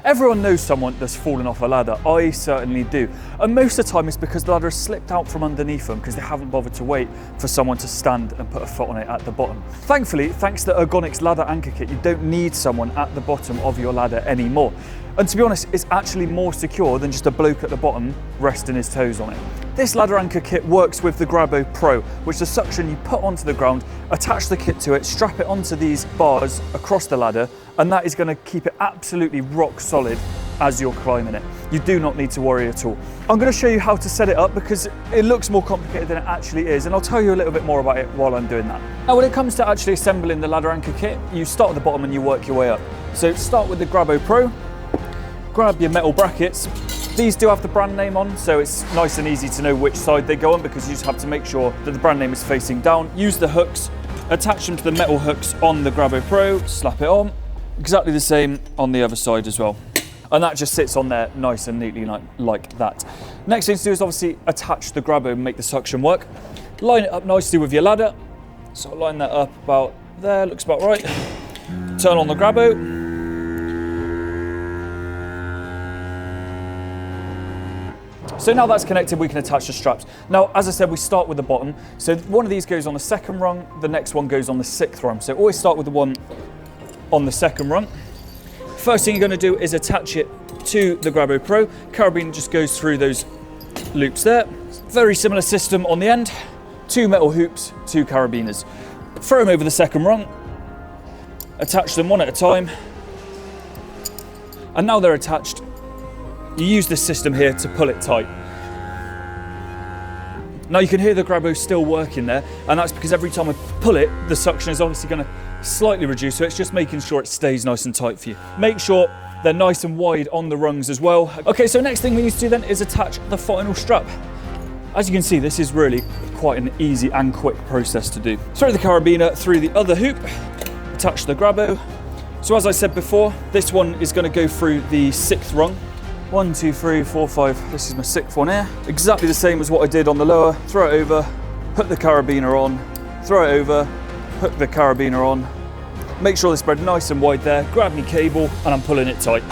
Everyone knows someone that's fallen off a ladder. I certainly do. And most of the time it's because the ladder has slipped out from underneath them because they haven't bothered to wait for someone to stand and put a foot on it at the bottom. Thankfully, thanks to Ergoniks Ladder Anchor Kit, you don't need someone at the bottom of your ladder anymore. And to be honest, it's actually more secure than just a bloke at the bottom resting his toes on it. This ladder anchor kit works with the Grabo Pro, which is a suction you put onto the ground, attach the kit to it, strap it onto these bars across the ladder, and that is going to keep it absolutely rock solid as you're climbing it. You do not need to worry at all. I'm going to show you how to set it up because it looks more complicated than it actually is, and I'll tell you a little bit more about it while I'm doing that. Now, when it comes to actually assembling the ladder anchor kit, you start at the bottom and you work your way up. So start with the Grabo Pro, grab your metal brackets. These do have the brand name on, so it's nice and easy to know which side they go on because you just have to make sure that the brand name is facing down. Use the hooks, attach them to the metal hooks on the Grabo Pro, slap it on. Exactly the same on the other side as well. And that just sits on there nice and neatly like that. Next thing to do is obviously attach the Grabo and make the suction work. Line it up nicely with your ladder. So line that up about there, looks about right. Turn on the Grabo. So now that's connected, we can attach the straps. Now, as I said, we start with the bottom. So one of these goes on the second rung, the next one goes on the sixth rung. So always start with the one on the second rung. First thing you're going to do is attach it to the Grabo Pro. Carabiner just goes through those loops there. Very similar system on the end. 2 metal hoops, 2 carabiners. Throw them over the second rung. Attach them one at a time. And now they're attached. You use this system here to pull it tight. Now you can hear the Grabo still working there, and that's because every time I pull it, the suction is obviously going to slightly reduce, so it's just making sure it stays nice and tight for you. Make sure they're nice and wide on the rungs as well. Okay, so next thing we need to do then is attach the final strap. As you can see, this is really quite an easy and quick process to do. Throw the carabiner through the other hoop, attach the Grabo. So as I said before, this one is going to go through the 6th rung. 1, 2, 3, 4, 5. This is my 6th one here. Exactly the same as what I did on the lower. Throw it over, put the carabiner on, throw it over, put the carabiner on. Make sure they spread nice and wide there. Grab my cable and I'm pulling it tight.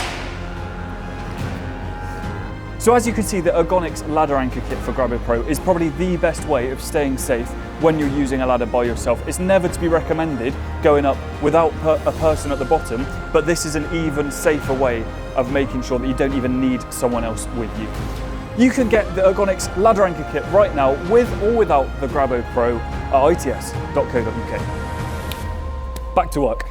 So as you can see, the Ergoniks Ladder Anchor Kit for Grabo Pro is probably the best way of staying safe when you're using a ladder by yourself. It's never to be recommended going up without a person at the bottom, but this is an even safer way of making sure that you don't even need someone else with you. You can get the Ergoniks Ladder Anchor Kit right now with or without the Grabo Pro at its.co.uk. Back to work.